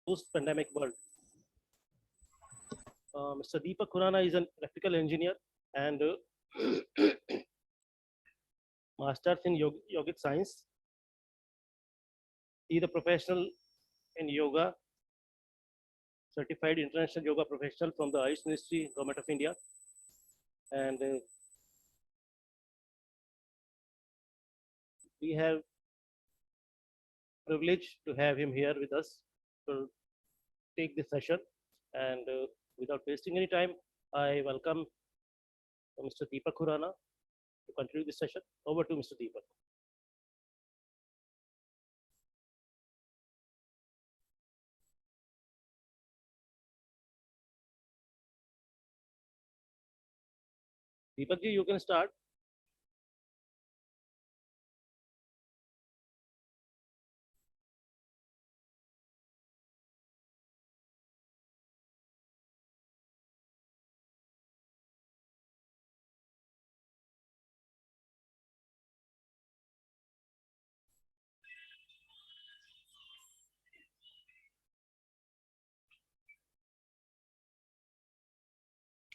post-pandemic world. Mr. Deepak Khurana is an electrical engineer and master's in yogic science. He is a professional in yoga, certified international yoga professional from the Ayush Ministry, Government of India. And we have privilege to have him here with us to take this session. And without wasting any time, I welcome Mr. Deepak Khurana to continue this session. Over to Mr. Deepak. Deepak ji, you can start.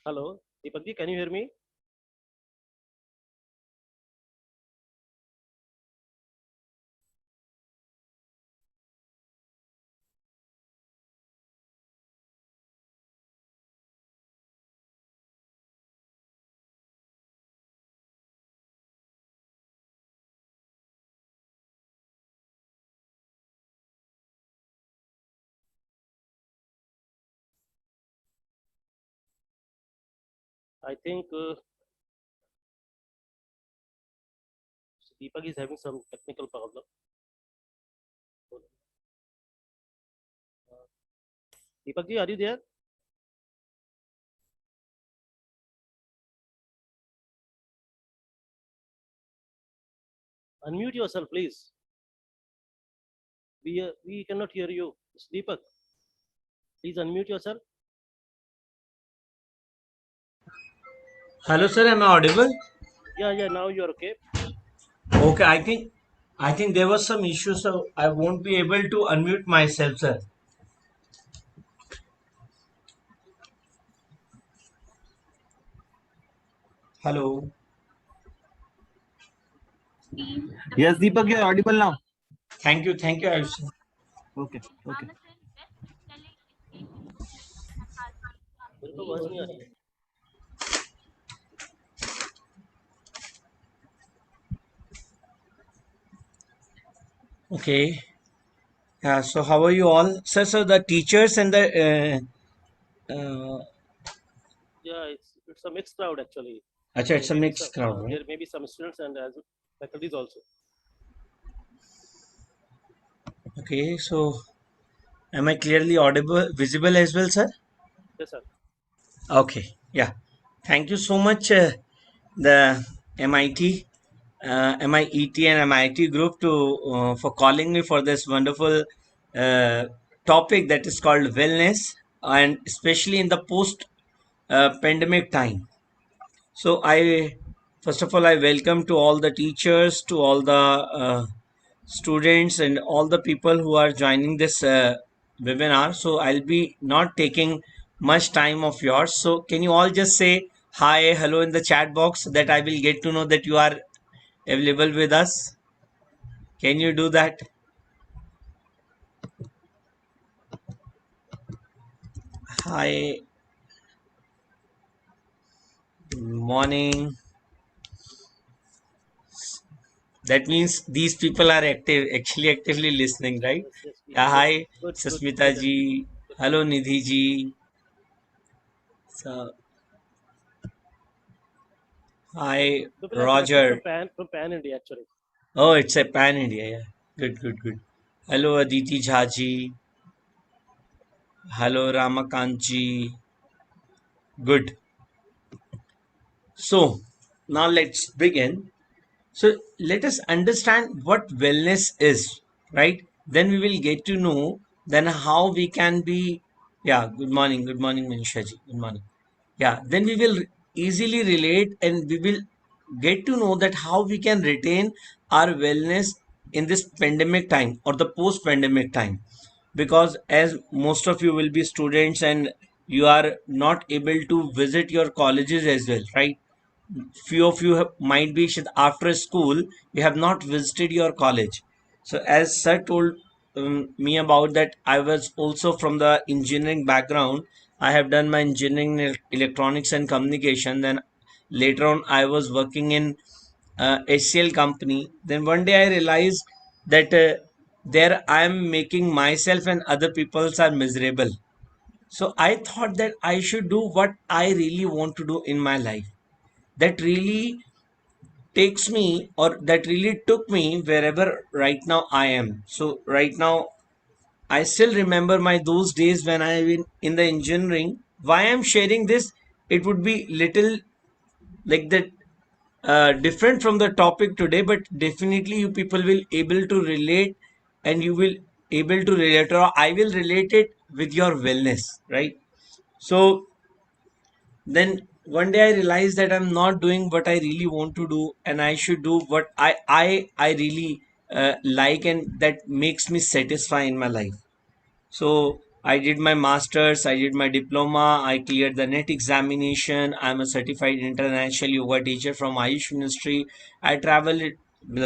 Hello, Deepak ji, can you hear me? I think Deepak is having some technical problem. Deepak ji, are you there? Unmute yourself, please. We cannot hear you. It's Deepak, please unmute yourself. Hello, sir. Am I audible? Yeah. Now you're okay. Okay. I think there was some issue, so I won't be able to unmute myself, sir. Hello. Yes, Deepak, you're audible now. Thank you, Ayush, sir. Okay. मेरे को आवाज नहीं आ रही है. Okay. So how are you all, sir? So the teachers and the Yeah, it's a mixed crowd actually. Achha, it's a Maybe mixed crowd, right? There may be some students and as faculties also. Okay. So am I clearly audible, visible as well, sir? Yes, sir. Okay. Yeah. Thank you so much, the MIT, MIET and MIT group for calling me for this wonderful topic that is called wellness, and especially in the post pandemic time. So I first of all I welcome to all the teachers, to all the students, and all the people who are joining this webinar. So I'll be not taking much time of yours. So can you all just say hi, hello in the chat box so that I will get to know that you are available with us? Can you do that? Hi. Good morning. That means these people are actually actively listening, right? Yes. Yeah, hi, Good. Susmita ji. Hello, Nidhi ji. So, hi, People are connected Roger. from Pan India actually. Oh, it's a pan India. Yeah, good. Hello, Aditi Jhaji. Hello, Ramakant ji. Good. So, now let's begin. So, let us understand what wellness is, right? Then we will get to know then how we can be. Yeah, good morning, Manisha ji. Good morning. Yeah, then we will easily relate and we will get to know that how we can retain our wellness in this pandemic time or the post pandemic time. because as most of you will be students and you are not able to visit your colleges as well, right? Few of you might be after school you have not visited your college. So as sir told me about that, I was also from the engineering background. I have done my engineering in electronics and communication. Then later on I was working in HCL company. Then one day I realized that there I am making myself and other peoples are miserable. So I thought that I should do what I really want to do in my life, that really takes me or that really took me wherever right now I am. So right now I still remember my those days when I in the engineering. Why I'm sharing this, it would be little like that different from the topic today, but definitely you people will able to relate, and you will able to relate, or I will relate it with your wellness, right? So then one day I realized that I'm not doing what I really want to do, and I should do what I really like, and that makes me satisfy in my life. So I did my master's, I did my diploma, I cleared the NET examination. I'm a certified international yoga teacher from Ayush Ministry. I traveled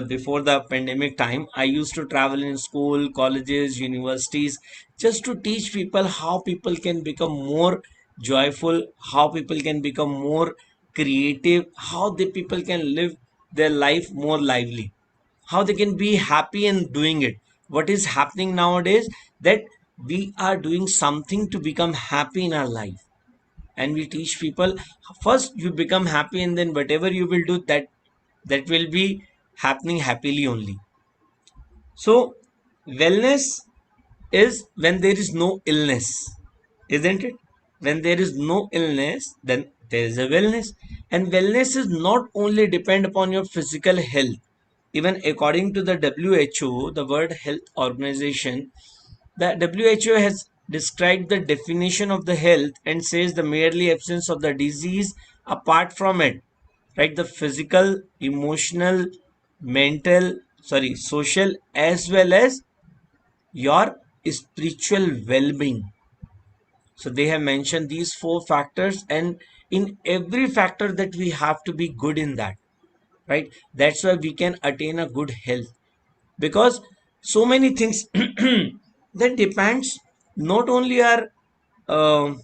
before the pandemic time. I used to travel in school, colleges, universities, just to teach people how people can become more joyful, how people can become more creative, how the people can live their life more lively, how they can be happy in doing it. What is happening nowadays, that we are doing something to become happy in our life, and we teach people first you become happy, and then whatever you will do, that will be happening happily only. So wellness is when there is no illness, isn't it? When there is no illness, then there is a wellness. And wellness is not only depend upon your physical health. Even according to the WHO, the World Health Organization, the WHO has described the definition of the health and says the merely absence of the disease apart from it, right? The physical, emotional, mental, sorry, social, as well as your spiritual well-being. So they have mentioned these four factors, and in every factor that we have to be good in that, right? That's why we can attain a good health, because so many things that depends not only our um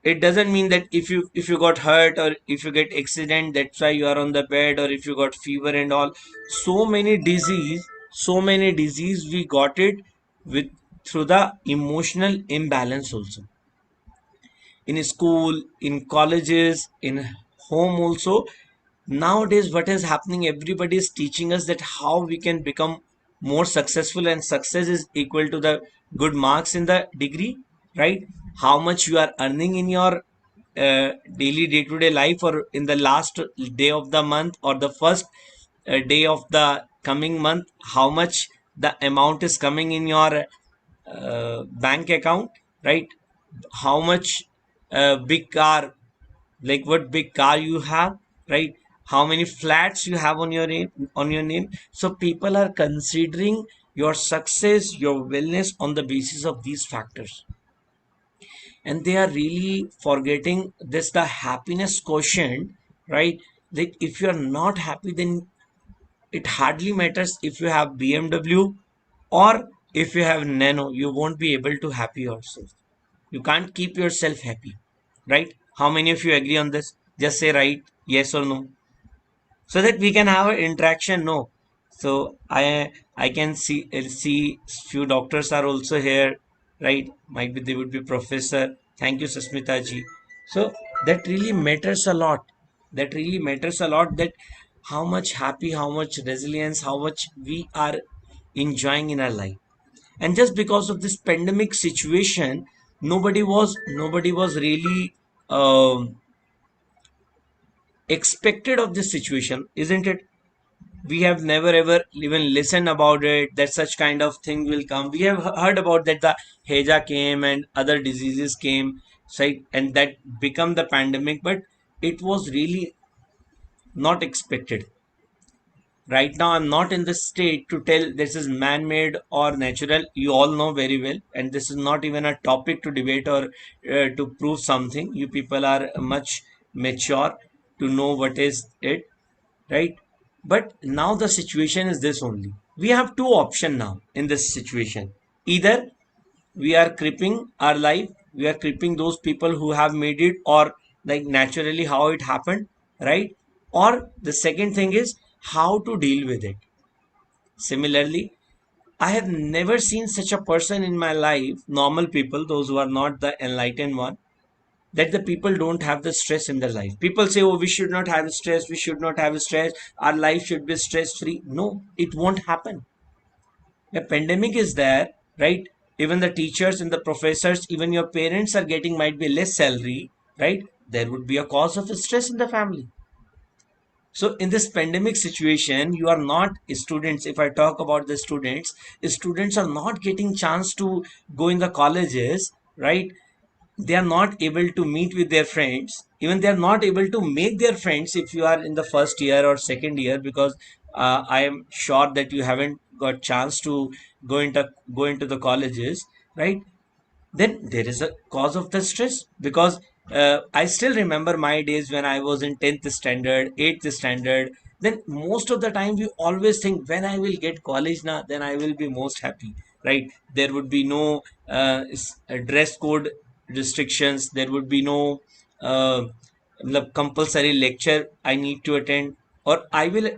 it doesn't mean that if you got hurt or if you get accident, that's why you are on the bed, or if you got fever and all. So many disease we got it with through the emotional imbalance also, in school, in colleges, in home also. Nowadays what is happening, everybody is teaching us that how we can become more successful, and success is equal to the good marks in the degree, right? How much you are earning in your daily day-to-day life, or in the last day of the month, or the first day of the coming month, how much the amount is coming in your bank account, right? How much big car, like what big car you have, right? How many flats you have on your name. So people are considering your success, your wellness on the basis of these factors, and they are really forgetting this, the happiness quotient, right? Like if you are not happy, then it hardly matters if you have BMW or if you have Nano, you won't be able to happy yourself. You can't keep yourself happy, right? How many of you agree on this? Just say right, yes or no, so that we can have an interaction. No, so I can see few doctors are also here, right? Might be they would be professor. Thank you, Susmita ji. So that really matters a lot. That really matters a lot, that how much happy, how much resilience, how much we are enjoying in our life. And just because of this pandemic situation, nobody was really expected of this situation, isn't it? We have never ever even listened about it, that such kind of thing will come. We have heard about that the heja came and other diseases came, right? And that become the pandemic, but it was really not expected, Right now, I'm not in the state to tell this is man-made or natural. You all know very well, and this is not even a topic to debate or to prove something. You people are much mature to know what is it, right? But now the situation is this only. We have two options now in this situation. Either we are creeping our life, we are creeping those people who have made it, or like naturally how it happened, right? Or the second thing is how to deal with it. Similarly, I have never seen such a person in my life, normal people, those who are not the enlightened one, that the people don't have the stress in their life. People say, oh, we should not have stress, we should not have stress, our life should be stress free. No, it won't happen. The pandemic is there, right? Even the teachers and the professors, even your parents are getting might be less salary, right? There would be a cause of stress in the family. So in this pandemic situation, you are not students. If I talk about the students are not getting chance to go in the colleges, right? They are not able to meet with their friends. Even they are not able to make their friends if you are in the first year or second year, because I am sure that you haven't got chance to go into the colleges, right? Then there is a cause of the stress, because I still remember my days when I was in 10th standard, 8th standard. Then most of the time we always think, when I will get college now, then I will be most happy, right? There would be no dress code restrictions, there would be no uh, compulsory lecture I need to attend, or I will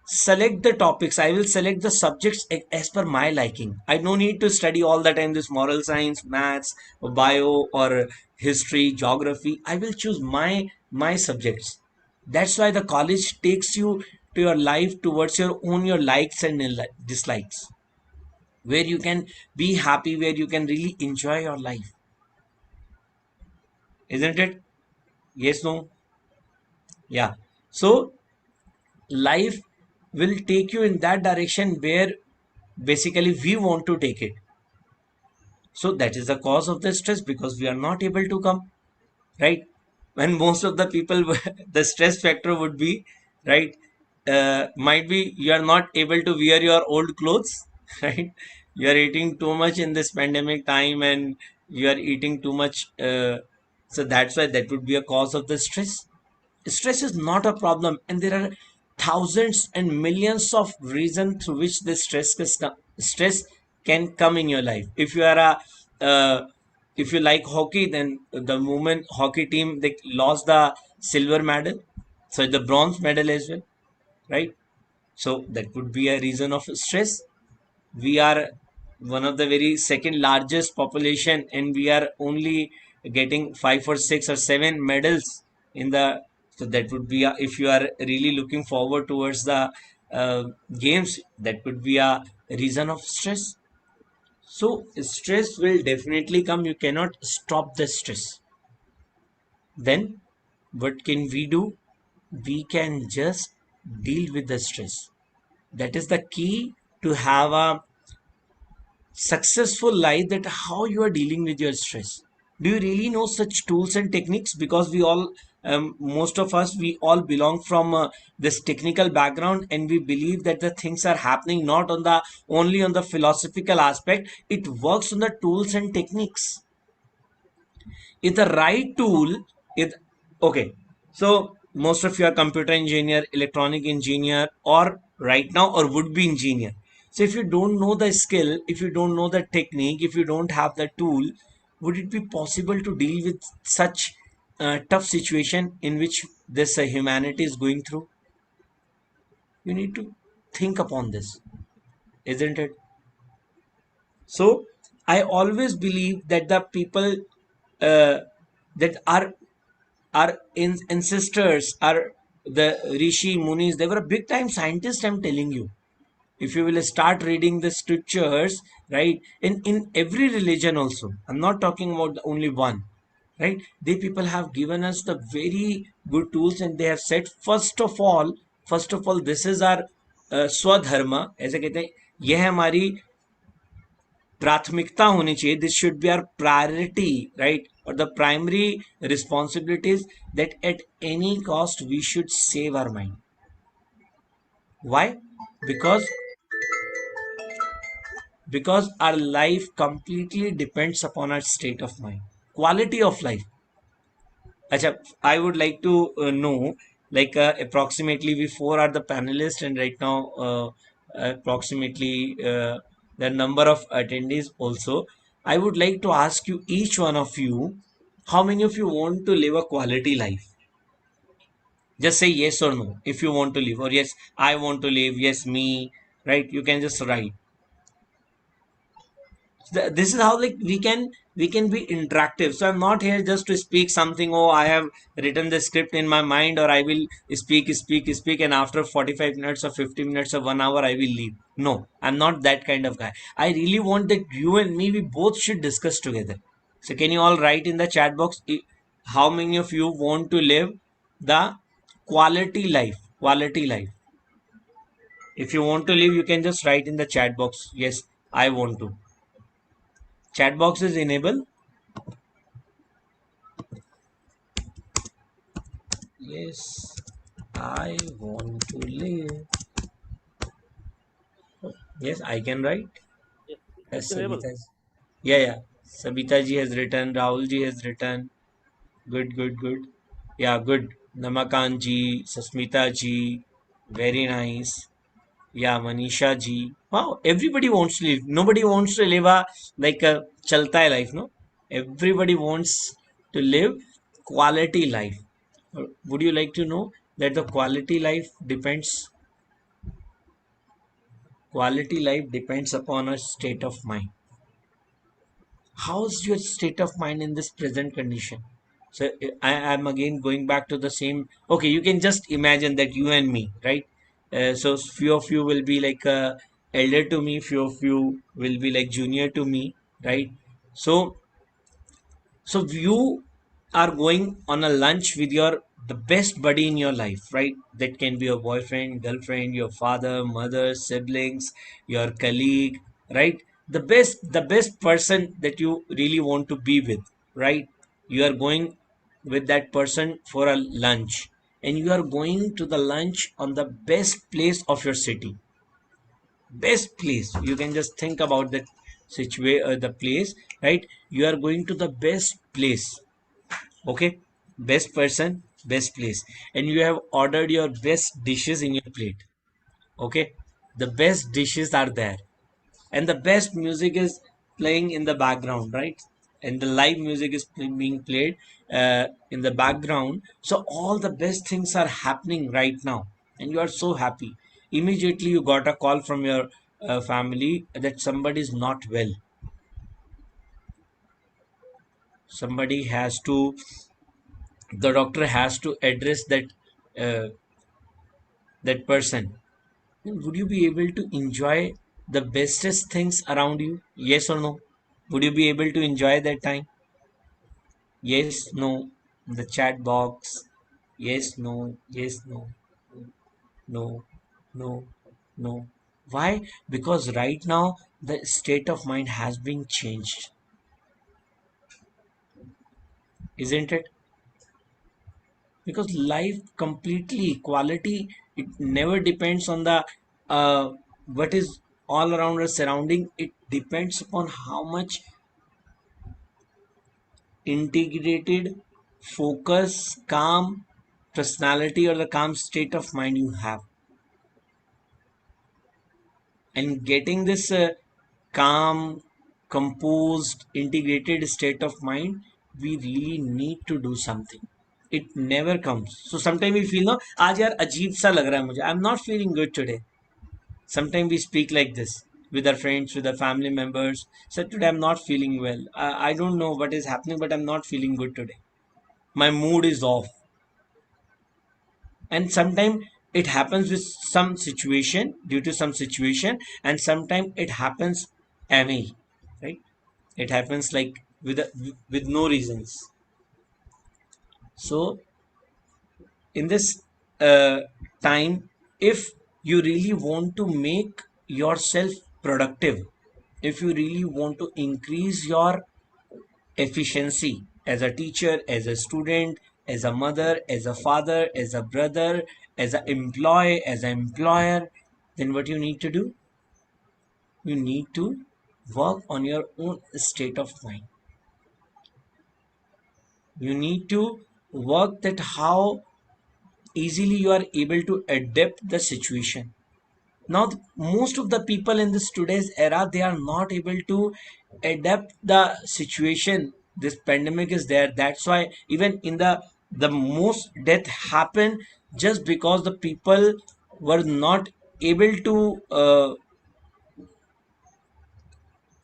select the topics, I will select the subjects as per my liking. I no need to study all the time this moral science, maths, bio, or history, geography. I will choose my subjects. That's why the college takes you to your life towards your own, your likes and dislikes, where you can be happy, where you can really enjoy your life, isn't it? Yes, no? Yeah. So life will take you in that direction where basically we want to take it. So that is the cause of the stress, because we are not able to come, right? When most of the people, the stress factor would be, right? Might be you are not able to wear your old clothes, right? You are eating too much in this pandemic time, and you are eating too much. So that's why that would be a cause of the stress. Stress is not a problem, and there are thousands and millions of reasons through which this stress can come in your life. If you are a if you like hockey, then the moment hockey team they lost the silver medal, so the bronze medal as well, right? So that would be a reason of stress. We are one of the very second largest population, and we are only getting 5 or 6 or 7 medals in the. So that would be if you are really looking forward towards the games, that would be a reason of stress. So stress will definitely come, you cannot stop the stress. Then what can we do? We can just deal with the stress. That is the key to have a successful life, that how you are dealing with your stress. Do you really know such tools and techniques? Because we all most of us, we all belong from this technical background, and we believe that the things are happening not on the only on the philosophical aspect, it works on the tools and techniques. If the right tool, if okay, so most of you are computer engineer, electronic engineer, or right now or would be engineer. So if you don't know the skill, if you don't know the technique, if you don't have the tool, would it be possible to deal with such tough situation in which this humanity is going through? You need to think upon this, isn't it? So I always believe that the people uh, that our ancestors, are the rishi munis, they were big time scientists, I'm telling you. If you will start reading the scriptures, right, in every religion also, I'm not talking about only one, right? They people have given us the very good tools, and they have said, first of all this is our swadharma, ऐसे कहते हैं, यह हमारी प्राथमिकता होनी चाहिए, this should be our priority, right? और the primary responsibilities, that at any cost we should save our mind. Why? Because our life completely depends upon our state of mind, quality of life. Acha, I would like to know, like, approximately we four are the panelists, and right now, approximately the number of attendees also. I would like to ask you, each one of you, how many of you want to live a quality life? Just say yes or no if you want to live, or yes, I want to live, yes, me, right? You can just write. This is how, like, we can be interactive. So I'm not here just to speak something. Oh, I have written the script in my mind, or I will speak, and after 45 minutes or 50 minutes or 1 hour I will leave. No, I'm not that kind of guy. I really want that you and me, we both should discuss together. So can you all write in the chat box, how many of you want to live the quality life? If you want to live, you can just write in the chat box, yes, I want to. Chat box is enabled. Yes, I want to live. Yes, I can write. Yes, Yes, it's available. Sabita. Yeah, yeah. Sabita ji has written. Rahul ji has written. Good, good, good. Yeah, good. Namakan ji, Susmita ji. Very nice. Yeah, Manisha ji. Wow, everybody wants to live. Nobody wants to live a like a chalta hai life, no? Everybody wants to live quality life. Would you like to know that the quality life depends upon a state of mind? How's your state of mind in this present condition? So I am again going back to the same. Okay, you can just imagine that you and me, right? So few of you will be like elder to me, few of you will be like junior to me, right? So you are going on a lunch with your the best buddy in your life, right? That can be your boyfriend, girlfriend, your father, mother, siblings, your colleague, right? The best person that you really want to be with, right? You are going with that person for a lunch, and you are going to the lunch on the best place of your city. Best place. You can just think about that the place, right? You are going to the best place. Okay, best person, best place, and you have ordered your best dishes in your plate. Okay, the best dishes are there, and the best music is playing in the background, right? And the live music is being played in the background. So all the best things are happening right now, and you are so happy. Immediately you got a call from your family that somebody is not well. Somebody has to The doctor has to address uh, that person. Would you be able to enjoy the bestest things around you? Yes or no? Would you be able to enjoy that time? Yes, no. The chat box. Yes, no. Yes, no. No. No. No. Why? Because right now the state of mind has been changed, isn't it? Because life completely quality, it never depends on the what is all around us surrounding. It depends upon how much integrated, focus, calm personality or the calm state of mind you have. And getting this calm, composed, integrated state of mind, we really need to do something. It never comes. So sometimes we feel, no, आज यार अजीब सा लग रहा है मुझे. I'm not feeling good today. Sometimes we speak like this with our friends, with our family members. So today I'm not feeling well. I don't know what is happening, but I'm not feeling good today. My mood is off. And sometimes it happens with some situation, due to some situation, and sometimes it happens any, right? It happens like with no reasons. So in this uh, time, if you really want to make yourself productive, if you really want to increase your efficiency as a teacher, as a student, as a mother, as a father, as a brother, as an employee, as an employer, then what you need to do? You need to work on your own state of mind. You need to work that how easily you are able to adapt the situation. Now most of the people in this today's era, they are not able to adapt the situation. This pandemic is there, that's why even in the most death happen, just because the people were not able to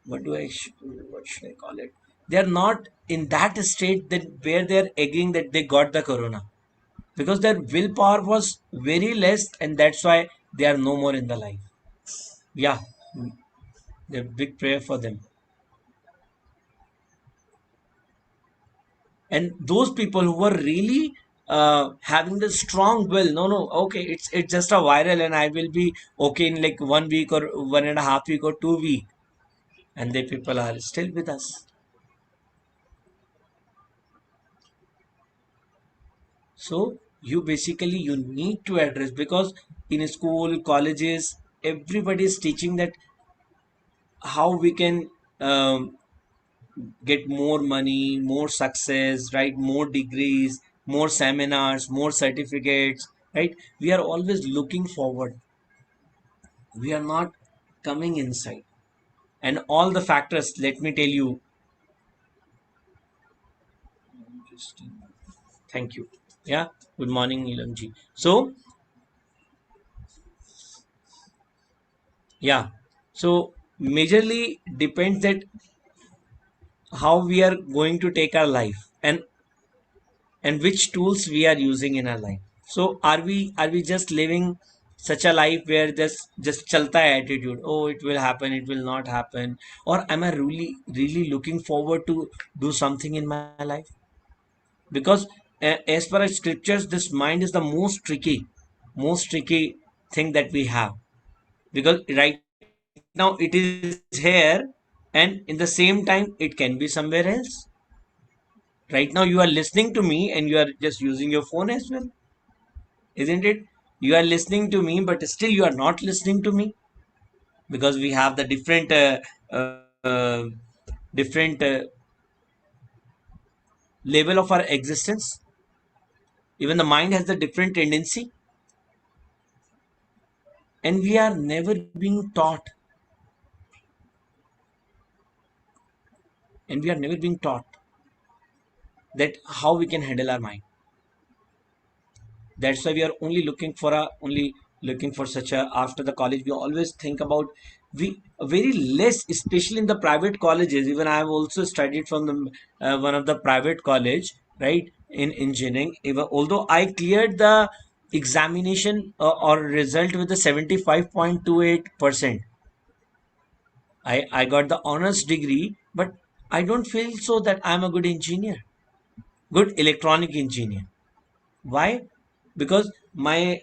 what should I call it, they are not in that state that where they are agreeing that they got the corona, because their willpower was very less, and that's why they are no more in the life. Yeah, the big prayer for them. And those people who were really having the strong will, no, no, okay, it's just a viral and I will be okay in like 1 week or 1.5 week or 2 week, and the people are still with us. So you basically you need to address, because in school, colleges, everybody is teaching that how we can get more money, more success, right? More degrees, more seminars, more certificates, right? We are always looking forward. We are not coming inside. And all the factors, let me tell you. Thank you. Yeah. Good morning, Nilamji. So, yeah. So, majorly depends that how we are going to take our life, and which tools we are using in our life. So are we just living such a life where just chalta hai attitude, oh it will happen, it will not happen, or am I really looking forward to do something in my life? Because as per as scriptures, this mind is the most tricky thing that we have, because right now it is here, and in the same time it can be somewhere else. Right now you are listening to me and you are just using your phone as well, isn't it? You are listening to me but still you are not listening to me, because we have the different level of our existence. Even the mind has the different tendency, and we are never being taught, and we are never being taught that how we can handle our mind. That's why we are only looking for such a, after the college we always think about, we very less, especially in the private colleges. Even I have also studied from the one of the private college, right, in engineering. Even although I cleared the examination or result with a 75.28%, I got the honors degree, but I don't feel so that I'm a good engineer, good electronic engineer. Why? Because my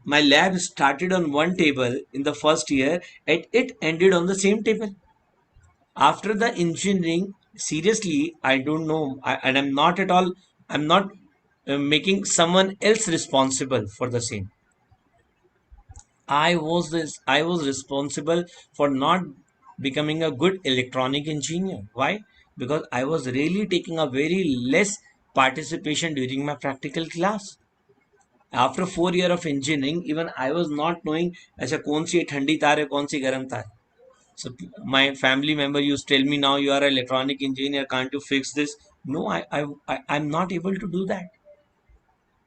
lab started on one table in the first year, and it ended on the same table. After the engineering, seriously, I don't know, and I'm not at all. I'm not making someone else responsible for the same. I was responsible for not becoming a good electronic engineer. Why? Because I was really taking a very less participation during my practical class. After 4 years of engineering, even I was not knowing अच्छा कौन सी ठंडी तार है कौन सी गर्म तार. So my family member used to tell me, now you are an electronic engineer, can't you fix this? No, I'm not able to do that.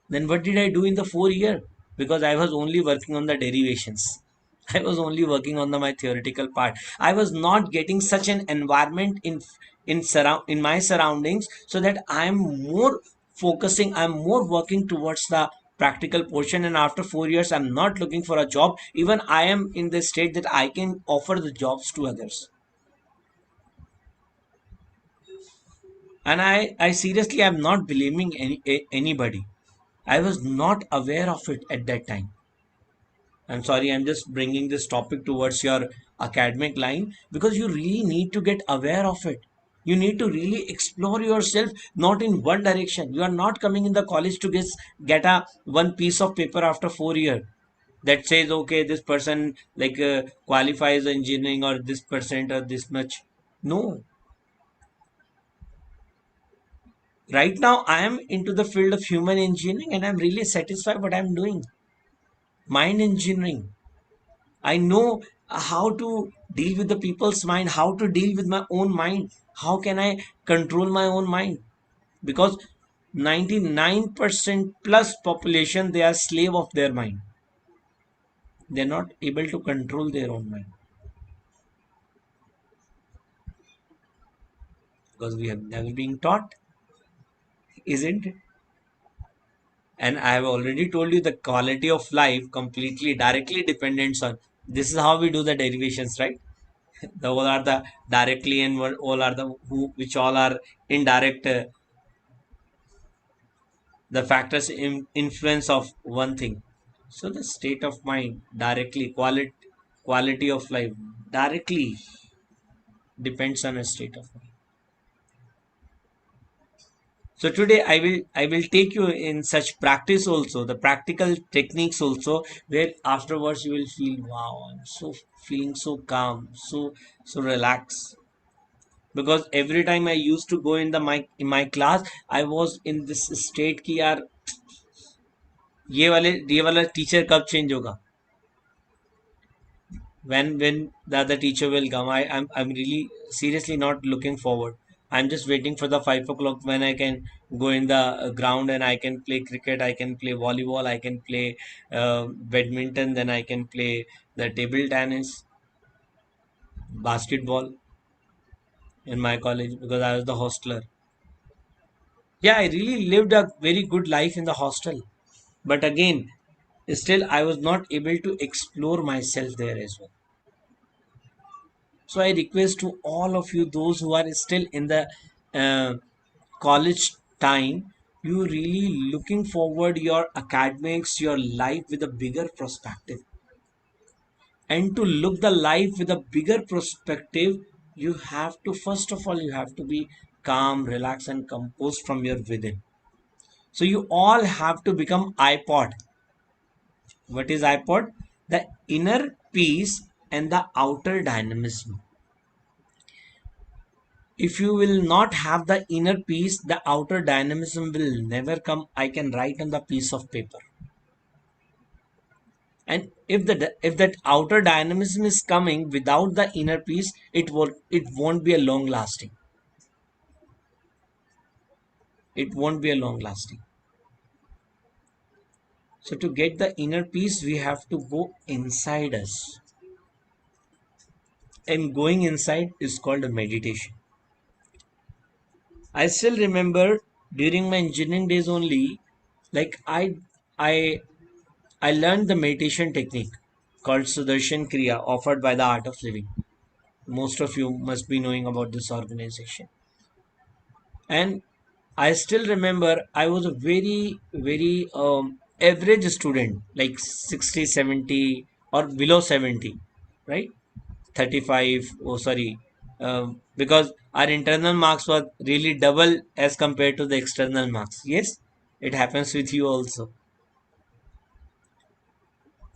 Then what did I do in the 4 year? Because I was only working on the derivations. I was only working on my theoretical part. I was not getting such an environment in my surroundings, so that I'm more focusing, I'm more working towards the practical portion. And after 4 years, I'm not looking for a job. Even I am in the state that I can offer the jobs to others. And I seriously am not blaming anybody. I was not aware of it at that time. I'm sorry, I'm just bringing this topic towards your academic line, because you really need to get aware of it. You need to really explore yourself, not in one direction. You are not coming in the college to get a one piece of paper after 4 years that says, okay, this person like qualifies engineering or this percent or this much. No. Right now, I am into the field of human engineering and I'm really satisfied what I'm doing. Mind engineering. I know how to deal with the people's mind, how to deal with my own mind. How can I control my own mind? Because 99% plus population, they are slave of their mind. They're not able to control their own mind because we have never been taught, isn't it? And I have already told you the quality of life completely directly depends on this is how we do the derivations, right? The all are the directly and all are the who which all are indirect the factors influence of one thing. So the state of mind directly quality of life directly depends on a state of mind. So today I will take you in such practice also, the practical techniques also, where afterwards you will feel, wow, I'm so feeling so calm, so relaxed. Because every time I used to go in my class, I was in this state कि यार ये वाला teacher कब change होगा, when the other teacher will come. I'm really seriously not looking forward. I'm just waiting for the 5 o'clock when I can go in the ground and I can play cricket, I can play volleyball, I can play badminton, then I can play the table tennis, basketball in my college because I was the hosteler. Yeah, I really lived a very good life in the hostel. But again, still I was not able to explore myself there as well. So I request to all of you, those who are still in the uh, college time, you really looking forward your academics, your life with a bigger perspective. And to look the life with a bigger perspective, you have to first of all you have to be calm, relaxed, and composed from your within. So you all have to become iPod. What is iPod? The inner peace and the outer dynamism. If you will not have the inner peace, the outer dynamism will never come. I can write on the piece of paper. And if that outer dynamism is coming without the inner peace, it won't be a long lasting. It won't be a long lasting. So to get the inner peace, we have to go inside us. And going inside is called a meditation. I still remember during my engineering days only, like I I learned the meditation technique called Sudarshan Kriya offered by the Art of Living. Most of you must be knowing about this organization. And I still remember I was a very average student, like 60, 70 or below 70, right? 35, oh sorry, because our internal marks were really double as compared to the external marks. Yes, it happens with you also.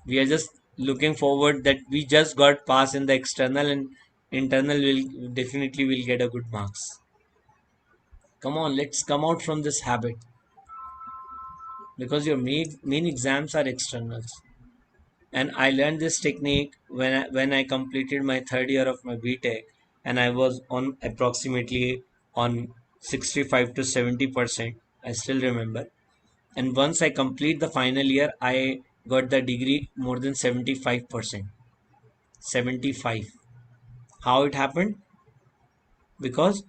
We are just looking forward that we just got pass in the external and internal will definitely will get a good marks. Come on, let's come out from this habit because your main exams are externals. And I learned this technique when I completed my third year of my BTech, and I was on approximately on 65 to 70%. I still remember. And once I complete the final year, I got the degree more than 75%. 75. How it happened? Because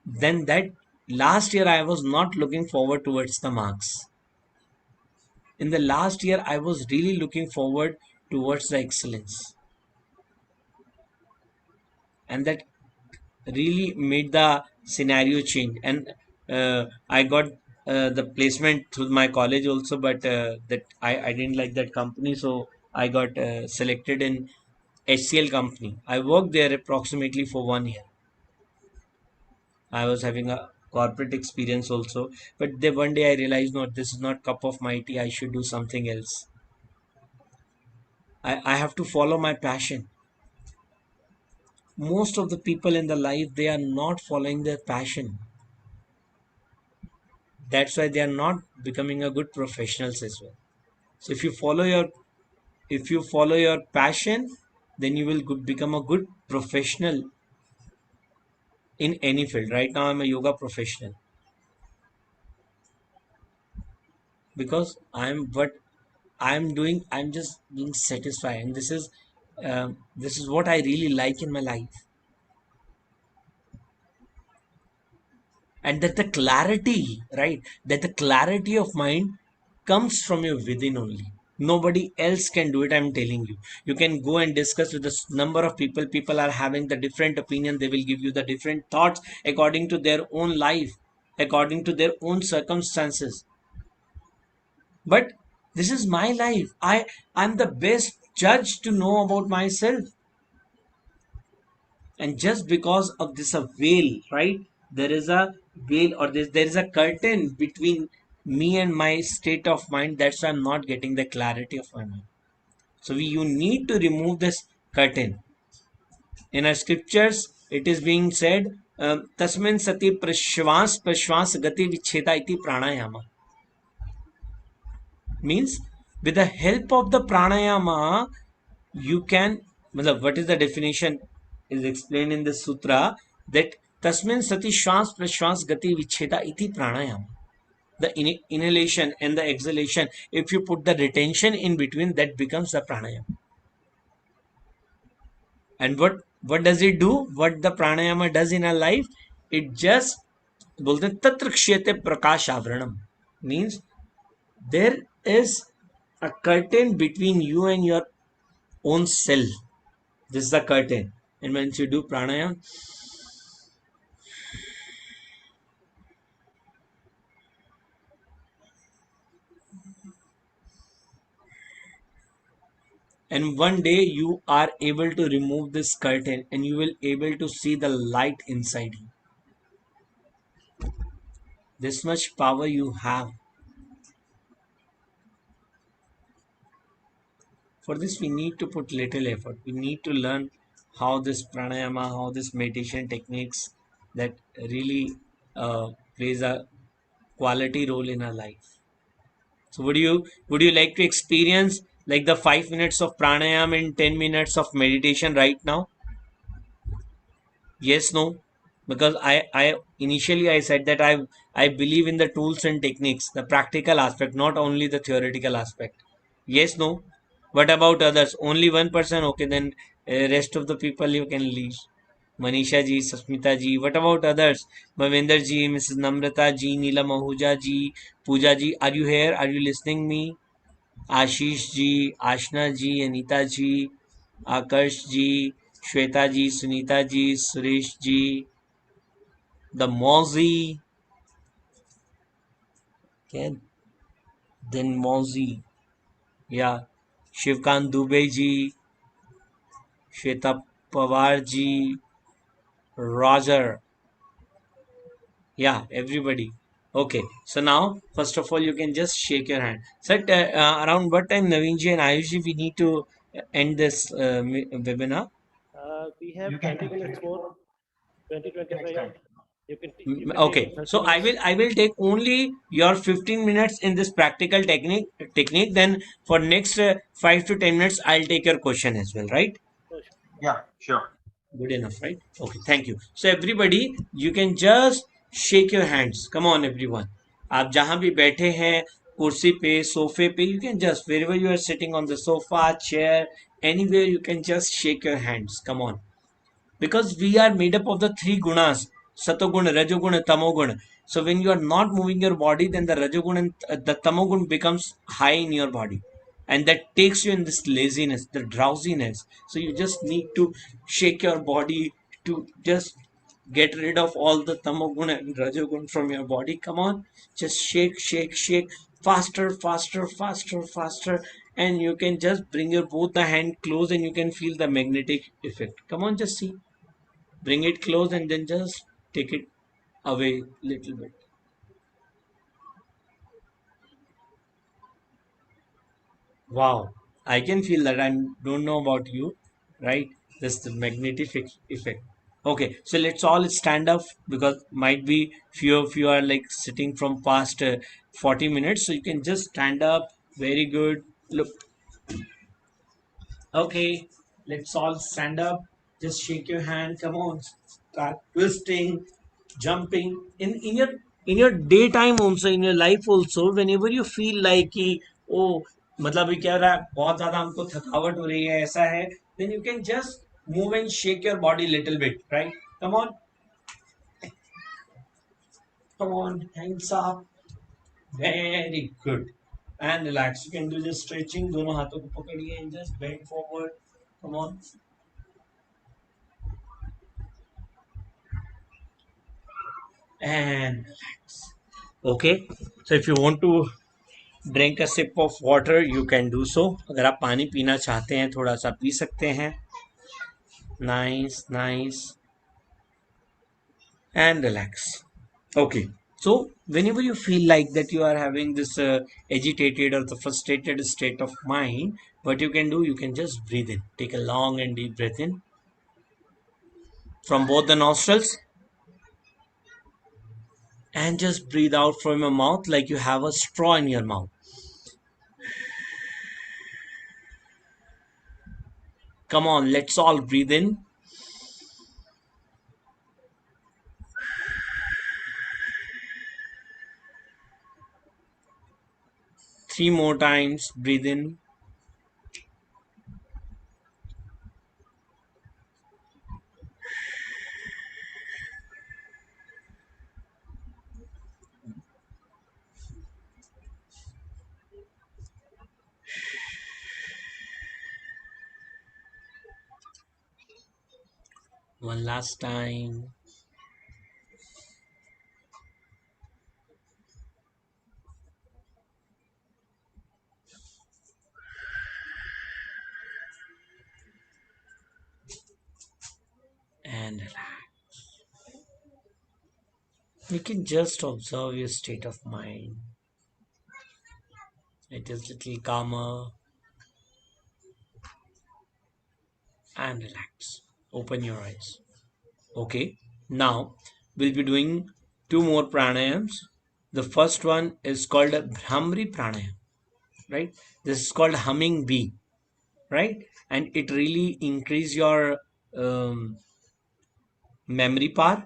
then that last year I was not looking forward towards the marks. In the last year, I was really looking forward towards the excellence. And that really made the scenario change. And I got the placement through my college also, but that I didn't like that company. So I got selected in HCL company. I worked there approximately for 1 year. I was having a corporate experience also, but then one day I realized, no, this is not cup of my tea. I should do something else. I have to follow my passion. Most of the people in the life, they are not following their passion. That's why they are not becoming a good professionals as well. So if you follow your passion, then you will become a good professional in any field. Right now I'm a yoga professional because I'm doing, I'm just being satisfied, and this is what I really like in my life. And that the clarity, right, that the clarity of mind comes from your within only. Nobody else can do it, I'm telling you. You can go and discuss with the number of people are having the different opinion. They will give you the different thoughts according to their own life, according to their own circumstances. But this is my life. I'm the best judge to know about myself. And just because of this a veil, right, there is a veil, or there is a curtain between me and my state of mind. That's why I'm not getting the clarity of my mind. So you need to remove this curtain. In our scriptures it is being said, tasmin sati prashwas prashwas gati vicheta iti pranayama. Means with the help of the pranayama you can, what is the definition is explained in the sutra, that tasmin sati shwas prashwas gati vicheta iti pranayama. The inhalation and the exhalation, if you put the retention in between, that becomes the pranayama. And what does it do? What the pranayama does in our life? It just बोलते हैं तत्र क्ष्यते प्रकाश आवरणम. Means there is a curtain between you and your own self. This is the curtain. And once you do pranayama, and one day you are able to remove this curtain and you will able to see the light inside you. This much power you have. For this we need to put little effort. We need to learn how this pranayama, how this meditation techniques that really plays a quality role in our life. So would you like to experience like the 5 minutes of pranayama and 10 minutes of meditation right now? Yes, no? Because I initially I said that I believe in the tools and techniques, the practical aspect, not only the theoretical aspect. Yes, no? What about others? Only one person? Okay, then rest of the people you can leave. Manisha ji, Sasmita ji. What about others? Mavinder ji, Mrs. Namrata ji, Neelam Ahuja ji, Pooja ji. Are you here? Are you listening me? Ashish ji, Ashna ji, Anita ji, Akarsh ji, Shweta ji, Sunita ji, Suresh ji, the Mozzie, okay, then Mozzie, yeah, Shivkant Dubey ji, Shweta Pawar ji, Roger, yeah, everybody. Okay, so now first of all you can just shake your hand. So around what time, Naveen ji and Ayush ji, we need to end this webinar? We have You can 20 minutes more, 20, 25. extend. You can take Okay, 30 so minutes. I will take only your 15 minutes in this practical technique. Then for next 5 to 10 minutes I'll take your question as well, right? Oh, sure. Yeah, sure. Good enough, right? Okay, thank you. So everybody, you can just shake your hands. Come on, everyone. आप जहाँ भी बैठे हैं, कुर्सी पे, सोफे पे, you can just, wherever you are sitting on the sofa, chair, anywhere, you can just shake your hands. Come on. Because we are made up of the three gunas, satoguna, rajoguna, tamoguna. So when you are not moving your body, then the rajogun and the tamogun becomes high in your body, and that takes you in this laziness, the drowsiness. So you just need to shake your body to just get rid of all the tamogun and rajogun from your body. Come on, just shake, shake, shake, faster, faster, faster, faster. And you can just bring your both the hand close and you can feel the magnetic effect. Come on, just see, bring it close and then just take it. away little bit. Wow, I can feel that. I don't know about you, right? That's the magnetic effect. Okay, so let's all stand up because might be few of you are like sitting from past 40 minutes, so you can just stand up. Very good. Look, okay, let's all stand up. Just shake your hand. Come on, start twisting, jumping. In your daytime also, in your life also, whenever you feel like कि ओ मतलब अभी क्या हो रहा है, बहुत ज्यादा हमको थकावट हो रही है, ऐसा है, then you can just move and shake your body little bit, right? Come on, hands up. Very good. And relax. You can do just stretching. दोनों हाथों को पकड़िए and just bend forward. Come on. And relax. Okay. So if you want to drink a sip of water, you can do so. अगर आप पानी पीना चाहते हैं थोड़ा सा पी सकते हैं. Nice, nice. And relax. Okay. So whenever you feel like that you are having this agitated or the frustrated state of mind, what you can do, you can just breathe in. Take a long and deep breath in from both the nostrils and just breathe out from your mouth like you have a straw in your mouth. Come on, let's all breathe in. Three more times. Breathe in. One last time. And relax. You can just observe your state of mind. It is little calmer and relax. Open your eyes. Okay. Now we'll be doing two more pranayams. The first one is called a Bhramri pranayam, right? This is called humming bee, right? And it really increase your um, memory power,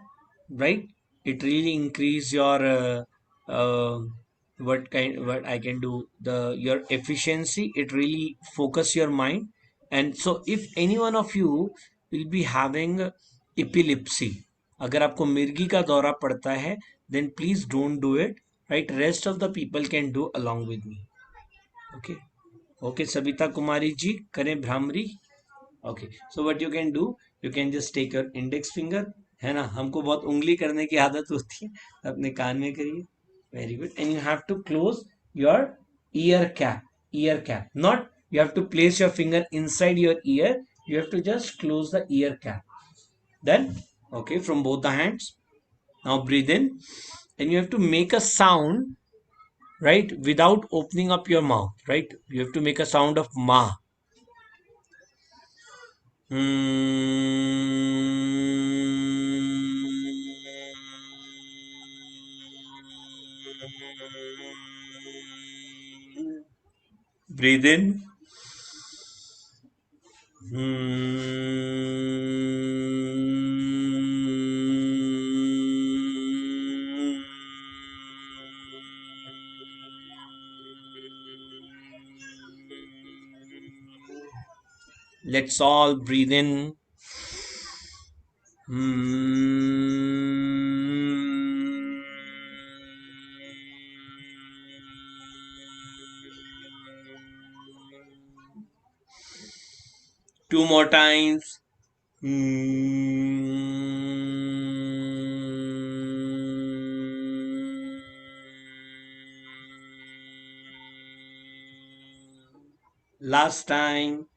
right? It really increase your what I can do, the your efficiency. It really focus your mind. And so if any one of you will be having epilepsy, अगर आपको मिर्गी का दौरा पड़ता है, then please don't do it, right? Rest of the people can do along with me. Okay. Okay, Sabita Kumari ji, करें Bhramari. Okay, so what you can do, you can just take your index finger, है ना, हमको बहुत उंगली करने की आदत होती है, अपने कान में करिए. Very good. And you have to close your ear cap not, you have to place your finger inside your ear, you have to just close the ear cap. Then okay, from both the hands. Now breathe in and you have to make a sound, right, without opening up your mouth, right? You have to make a sound of ma. Breathe in. Let's all breathe in. Two more times. Last time.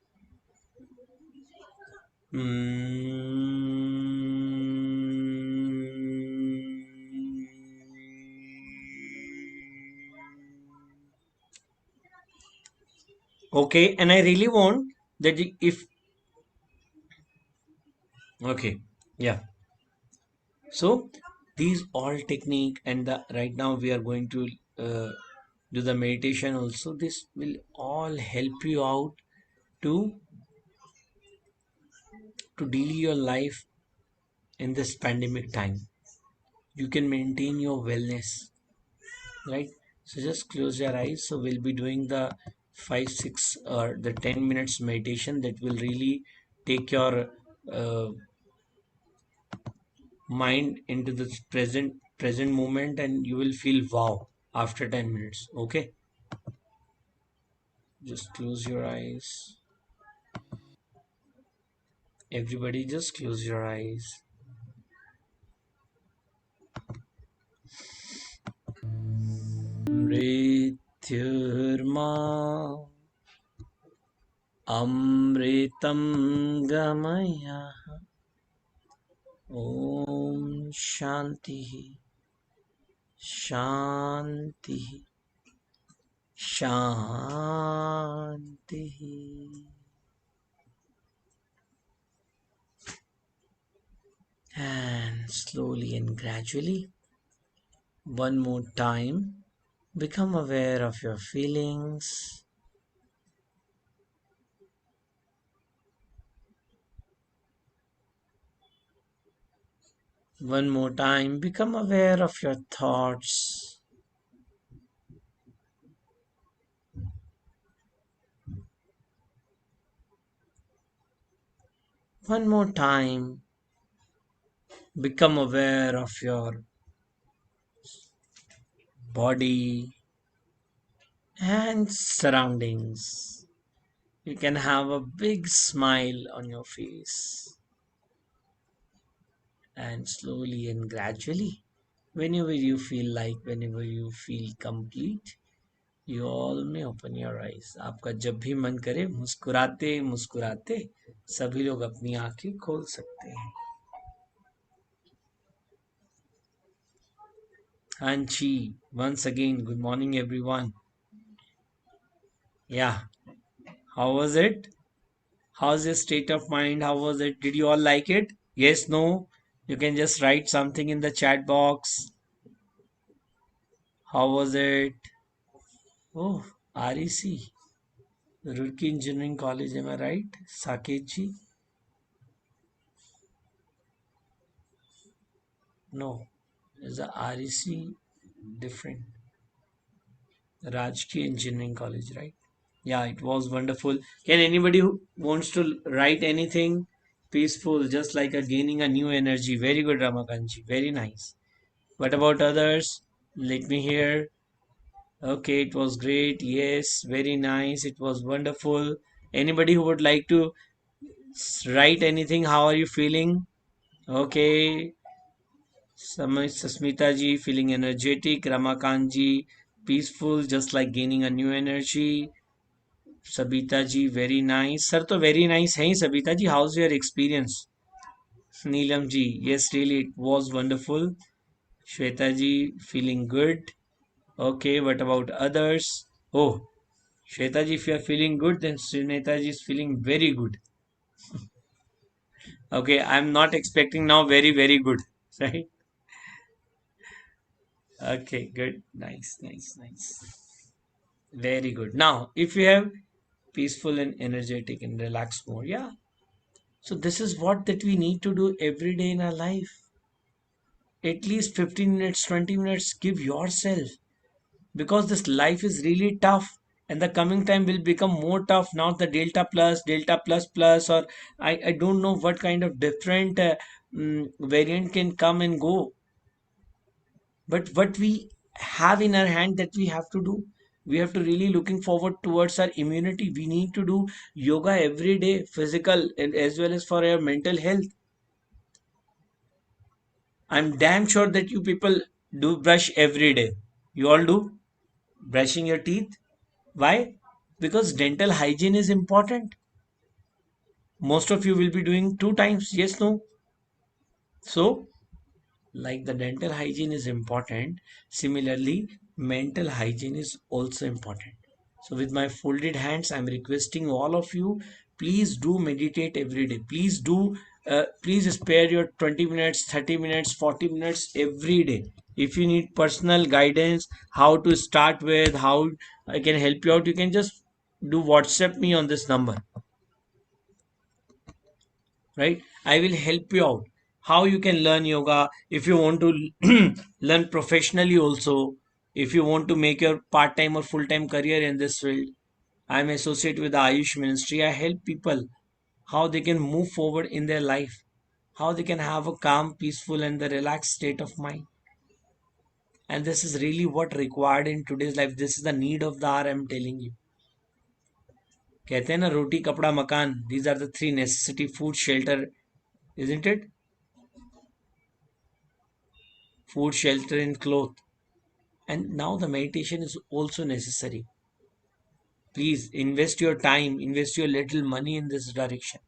Okay, and I really want that if okay, yeah. So these all technique and the right now we are going to do the meditation also. This will all help you out to deal your life in this pandemic time. You can maintain your wellness, right? So just close your eyes. So we'll be doing the 5 6 or the 10 minutes meditation that will really take your uh, mind into the present moment, and you will feel wow after 10 minutes. Okay, just close your eyes. Everybody just close your eyes. मृत्युर्मा अमृतं गमय. ॐ शान्तिः शान्तिः शान्तिः. And slowly and gradually, one more time, become aware of your feelings. One more time, become aware of your thoughts. One more time, become aware of your body and surroundings. You can have a big smile on your face. And slowly and gradually, whenever you feel like, whenever you feel complete, you all may open your eyes. आपका जब भी मन करे मुस्कुराते मुस्कुराते सभी लोग अपनी आंखें खोल सकते हैं. Anchi, once again, good morning everyone. Yeah, how was it? How's your state of mind? How was it? Did you all like it? Yes, no? You can just write something in the chat box. How was it? Oh, REC, Roorkee Engineering College, am I right? Saketji? No, is the REC different? Rajki Engineering College, right? Yeah, it was wonderful. Can anybody who wants to write anything peaceful, just like a gaining a new energy? Very good, Ramakanji. Very nice. What about others? Let me hear. Okay, it was great. Yes, very nice. It was wonderful. Anybody who would like to write anything? How are you feeling? Okay. Sasmita ji feeling energetic. Ramakant ji peaceful, just like gaining a new energy. Sabita ji very nice. Sir, तो very nice है ही Sabita ji. How's your experience? Neelam ji, yes, really, it was wonderful. Shweta ji feeling good. Okay, what about others? Oh, Shweta ji, if you are feeling good, then Srineta ji is feeling very good. Okay, I'm not expecting now very, very good. Right? Okay, good. Nice, nice, nice. Very good. Now, if you have peaceful and energetic and relaxed mode, yeah. So this is what that we need to do every day in our life. At least 15 minutes, 20 minutes, give yourself, because this life is really tough, and the coming time will become more tough. Now the delta plus plus, or I don't know what kind of different variant can come and go. But what we have in our hand that we have to do, we have to really looking forward towards our immunity. We need to do yoga every day, physical and as well as for our mental health. I'm damn sure that you people do brush every day. You all do brushing your teeth. Why? Because dental hygiene is important. Most of you will be doing 2 times. Yes, no? So, like the dental hygiene is important, similarly, mental hygiene is also important. So with my folded hands, I'm requesting all of you, please do meditate every day. Please spare your 20 minutes, 30 minutes, 40 minutes every day. If you need personal guidance, how to start with, how I can help you out, you can just do WhatsApp me on this number, right? I will help you out. How you can learn yoga, if you want to learn professionally also, if you want to make your part-time or full-time career in this field. I'm associated with the Ayush Ministry. I help people how they can move forward in their life, how they can have a calm, peaceful, and the relaxed state of mind. And this is really what required in today's life. This is the need of the hour, I'm telling you. कहते हैं ना रोटी कपड़ा मकान, these are the three necessity, food, shelter, isn't it? Food, shelter, and cloth. And now the meditation is also necessary. Please invest your time, invest your little money in this direction.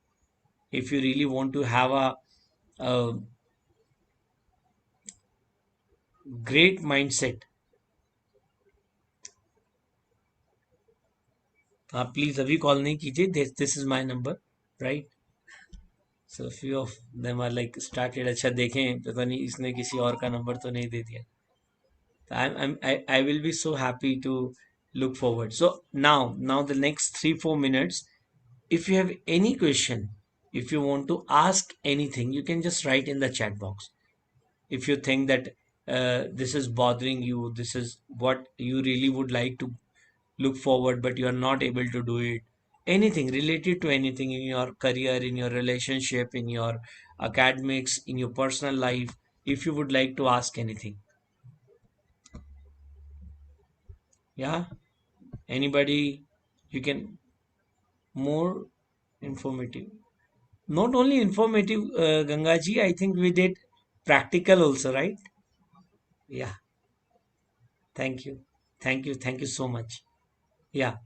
If you really want to have a great mindset, आप please अभी call नहीं कीजिए. This is my number, right? So few of them are like started. अच्छा देखें, पता नहीं इसने किसी और का नंबर तो नहीं दे दिया. I will be so happy to look forward. So now the next 3-4 minutes, if you have any question, if you want to ask anything, you can just write in the chat box. If you think that this is bothering you, this is what you really would like to look forward but you are not able to do it, anything related to anything in your career, in your relationship, in your academics, in your personal life, if you would like to ask anything. Yeah, anybody? You can. More informative, not only informative, Gangaji, I think we did practical also, right? Yeah, thank you, thank you so much. Yeah,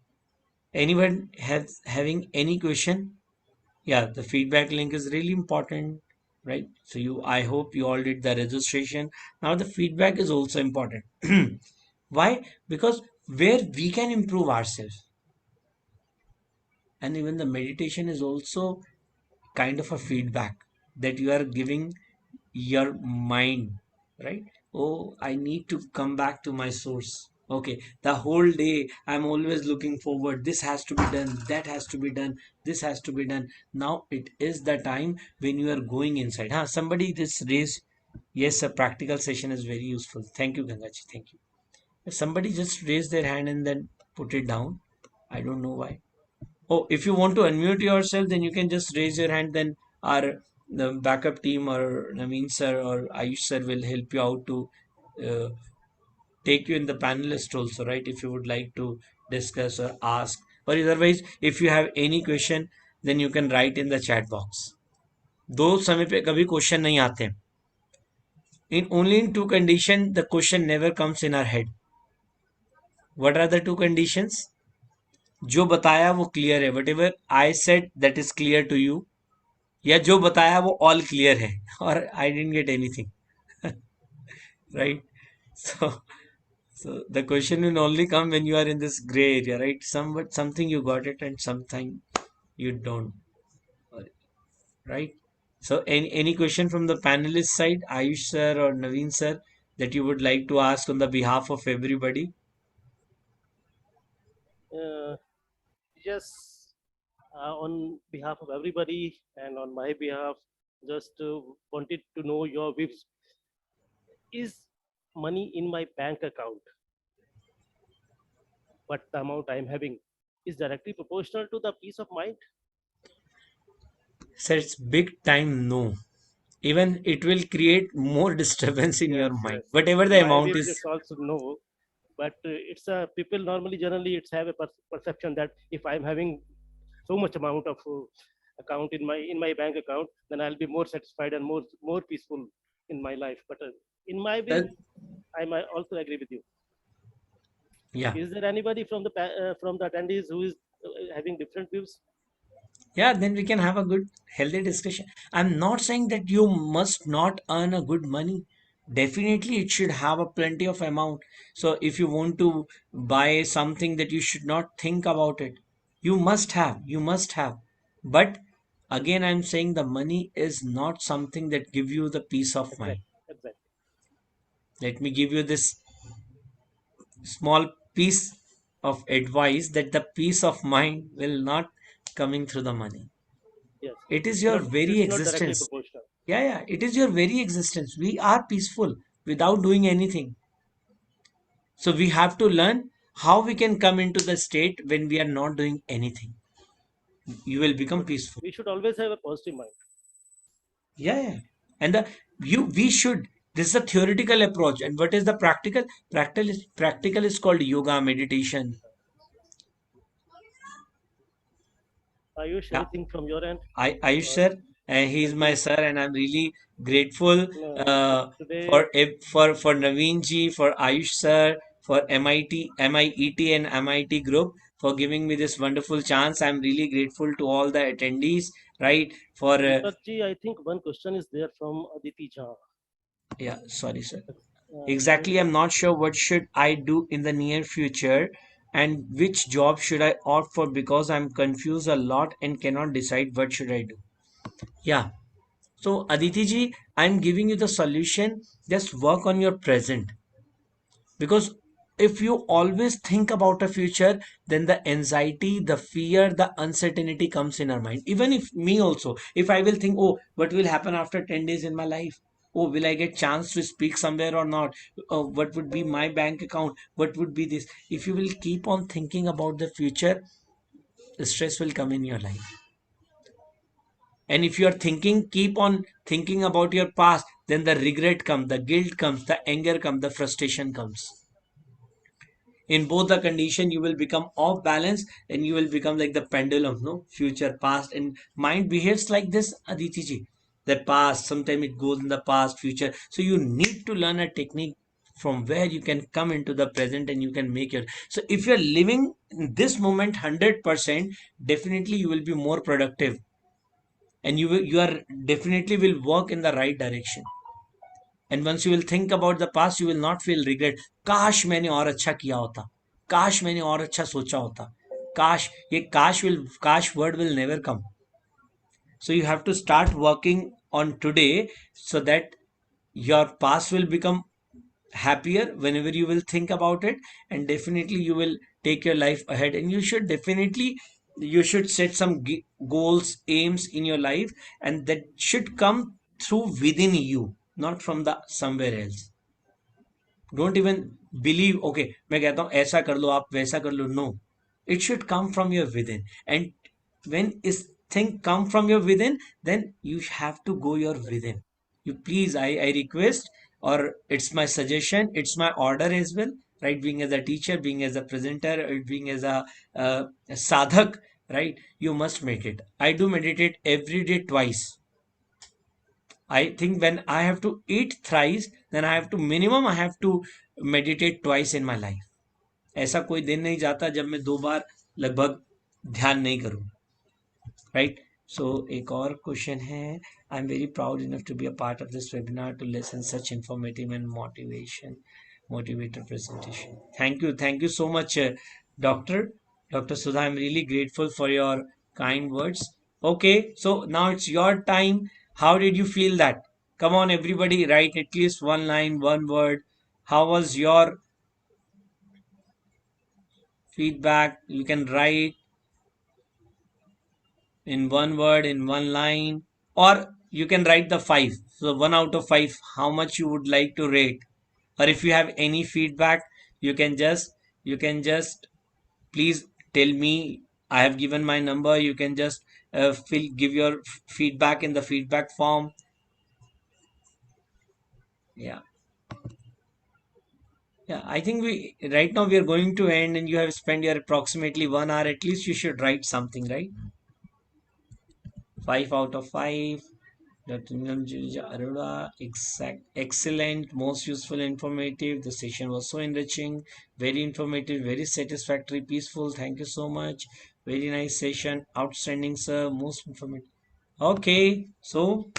anyone has having any question? Yeah, the feedback link is really important, right? So I hope you all did the registration. Now the feedback is also important. Why? Because where we can improve ourselves, and even the meditation is also kind of a feedback that you are giving your mind, right? Oh, I need to come back to my source. Okay, the whole day I'm always looking forward. This has to be done, that has to be done, this has to be done. Now it is the time when you are going inside. Huh? Somebody just raised, yes, a practical session is very useful. Thank you, Gangaji. Thank you. If somebody just raised their hand and then put it down, I don't know why. Oh, if you want to unmute yourself, then you can just raise your hand. Then our the backup team or Naveen sir or Ayush sir will help you out to uh, take you in the panelist also, right? If you would like to discuss or ask, or otherwise, if you have any question, then you can write in the chat box. दो समय पे कभी question नहीं आते. In only in two conditions the question never comes in our head. What are the two conditions? जो बताया वो clear है, whatever I said that is clear to you, या जो बताया वो ऑल क्लियर है और I don't get anything, right? So the question will only come when you are in this gray area, right? Something you got it and something you don't, right? So any question from the panelist side, Ayush sir or Naveen sir, that you would like to ask on the behalf of everybody? Yes, on behalf of everybody and on my behalf, just wanted to know your views. Is money in my bank account, but the amount I'm having is directly proportional to the peace of mind? Sir, it's big time no. Even it will create more disturbance in your Yes, mind. yes. Whatever the My amount views is. is also no, but it's a people normally generally it's have a perception that if I'm having so much amount of account in my bank account, then I'll be more satisfied and more peaceful in my life. But in my view, That, I might also agree with you. yeah. Is there anybody from the attendees who is having different views? Yeah, then we can have a good, healthy discussion. I'm not saying that you must not earn a good money. definitely it should have a plenty of amount. So if you want to buy something that you should not think about it, you must have. But again, I'm saying the money is not something that give you the peace of mind. Exactly. Exactly. Let me give you this small piece of advice that the peace of mind will not coming through the money. Yes. It is your very It's not directly existence. proportional. Yeah, it is your very existence. We are peaceful without doing anything. So we have to learn how we can come into the state when we are not doing anything. You will become But peaceful. we should always have a positive mind. Yeah. And we should. This is a theoretical approach. And what is the practical? Practical is called yoga, meditation. Ayush, Yeah. anything from your end? Ayush sir, he is Thank my you. sir, and I'm really grateful Today, for Naveen ji, for Ayush sir, for MIET and MIT group for giving me this wonderful chance. I'm really grateful to all the attendees, right? For Deepak ji, I think one question is there from Aditi Jha. yeah, sorry sir. Can Exactly, you? I'm not sure what should I do in the near future and which job should I opt for because I'm confused a lot and cannot decide what should I do. Yeah. So, Aditi ji, I'm giving you the solution. Just work on your present. Because if you always think about a future, then the anxiety, the fear, the uncertainty comes in our mind. Even if me also, if I will think, oh, what will happen after 10 days in my life? Oh, will I get chance to speak somewhere or not? What would be my bank account? What would be this? If you will keep on thinking about the future, the stress will come in your life. And if you are thinking, keep on thinking about your past, then the regret comes, the guilt comes, the anger comes, the frustration comes. In both the condition, you will become off balance and you will become like the pendulum, no? Future, past, and mind behaves like this, Aditi ji. The past, sometimes it goes in the past, future. So you need to learn a technique from where you can come into the present and you can make your. So if you're living in this moment 100%, definitely you will be more productive and you are definitely will work in the right direction. And once you will think about the past, you will not feel regret. काश मैंने और अच्छा किया होता, काश मैंने और अच्छा सोचा होता, काश ये काश word will never come. So you have to start working on today so that your past will become happier whenever you will think about it, and definitely you will take your life ahead. And you should set some goals, aims in your life, and that should come through within you, not from the somewhere else. Don't even believe, okay, मैं कहता हूँ ऐसा कर लो, आप वैसा कर लो. No, it should come from your within. And when is thing come from your within, then you have to go your within. You please, I request, or it's my suggestion, it's my order as well, right? Being as a teacher, being as a presenter, or being as a sadhak, right? You must meditate. I do meditate every day twice. I think when I have to eat thrice, then I have to minimum I have to meditate twice in my life. ऐसा कोई दिन नहीं जाता जब मैं 2 बार लगभग ध्यान नहीं करूं, right? So एक और क्वेश्चन है. I'm very proud enough to be a part of this webinar to listen such informative and motivator presentation. Thank you so much, Dr. Sudha. I'm really grateful for your kind words. Okay, so now it's your time. How did you feel that? Come on, everybody, write at least one line, one word. How was your feedback? You can write in one word, in one line, or you can write the 5. So 1 out of 5, how much you would like to rate. Or if you have any feedback, you can just please tell me. I have given my number. You can just give your feedback in the feedback form. Yeah. Yeah, I think we right now we are going to end and you have spent your approximately 1 hour. At least you should write something, right? 5 out of 5. Dr. Neelam Juja Arora, excellent, most useful, informative. The session was so enriching, very informative, very satisfactory, peaceful. Thank you so much. Very nice session. Outstanding, sir. Most informative. Okay, so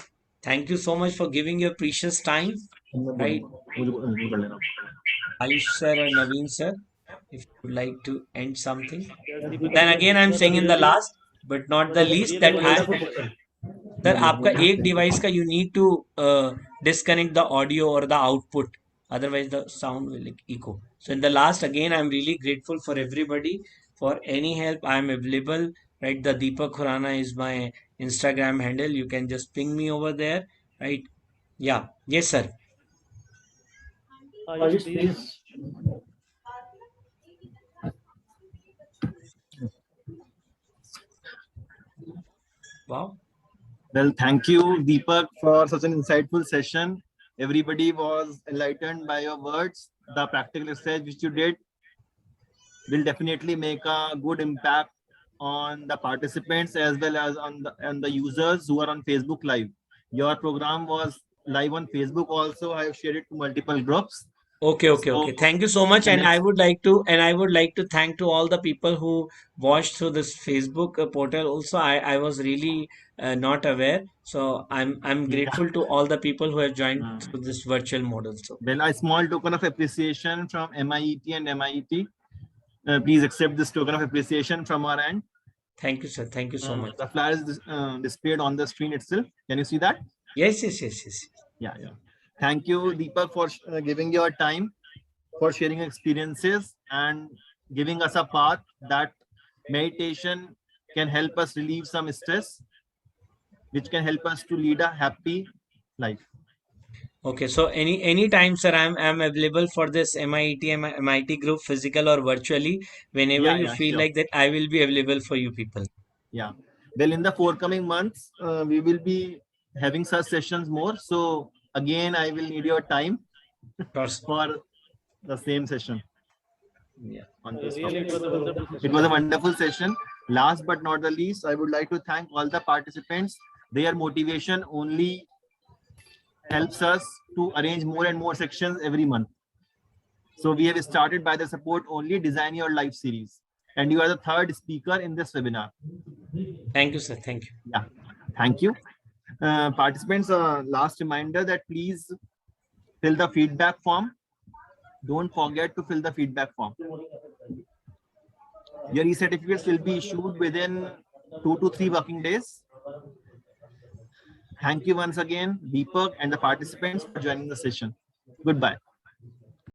thank you so much for giving your precious time. right? Alish sir or Naveen sir, if you would like to end something. Yes, Deepak, Then it again, I'm was a saying in the really, last, but not the least, that really wonderful session. Sir आपका एक device का you need to disconnect the audio or the output, otherwise the sound will like echo. So in the last, again, I'm really grateful for everybody. For any help, I am available, right? The Deepak Khurana is my Instagram handle. You can just ping me over there, right? Yeah. Yes, sir. Yes, please. Wow. Well, thank you, Deepak, for such an insightful session. Everybody was enlightened by your words. The practical research which you did will definitely make a good impact on the participants as well as on the users who are on Facebook Live. Your program was live on Facebook also. I have shared it to multiple groups. Okay, okay, So okay. Thank you so much. the And I next, would like to, thank to all the people who watched through this Facebook portal. Also, I was really not aware. So I'm yeah, grateful to all the people who have joined uh, through this virtual mode also. well, a small token of appreciation from MIET and MIET. Please accept this token of appreciation from our end. Thank you, sir. Thank you so much. The flyer is displayed on the screen itself. Can you see that? Yes, yes, yes, yes. Yeah, yeah. Thank you, Deepak, for giving your time, for sharing experiences and giving us a path that meditation can help us relieve some stress, which can help us to lead a happy life. Okay, so any time, sir, I'm available for this MIET MIT group, physical or virtually. Whenever Yeah, you yeah, feel sure. like that, I will be available for you people. Yeah. Well, in the forthcoming months, we will be having such sessions more. So again, I will need your time Sure, sir. for the same session. Yeah. On this Really, topic. it was a wonderful It session. was a wonderful session. Last but not the least, I would like to thank all the participants. Their motivation only helps us to arrange more and more sections every month. So we have started by the support only Design Your Life series. And you are the third speaker in this webinar. Thank you, sir. Thank you. Yeah, thank you. Participants, last reminder that please fill the feedback form. Don't forget to fill the feedback form. Your e-certificates will be issued within 2 to 3 working days. Thank you once again, Deepak and the participants for joining the session. Goodbye.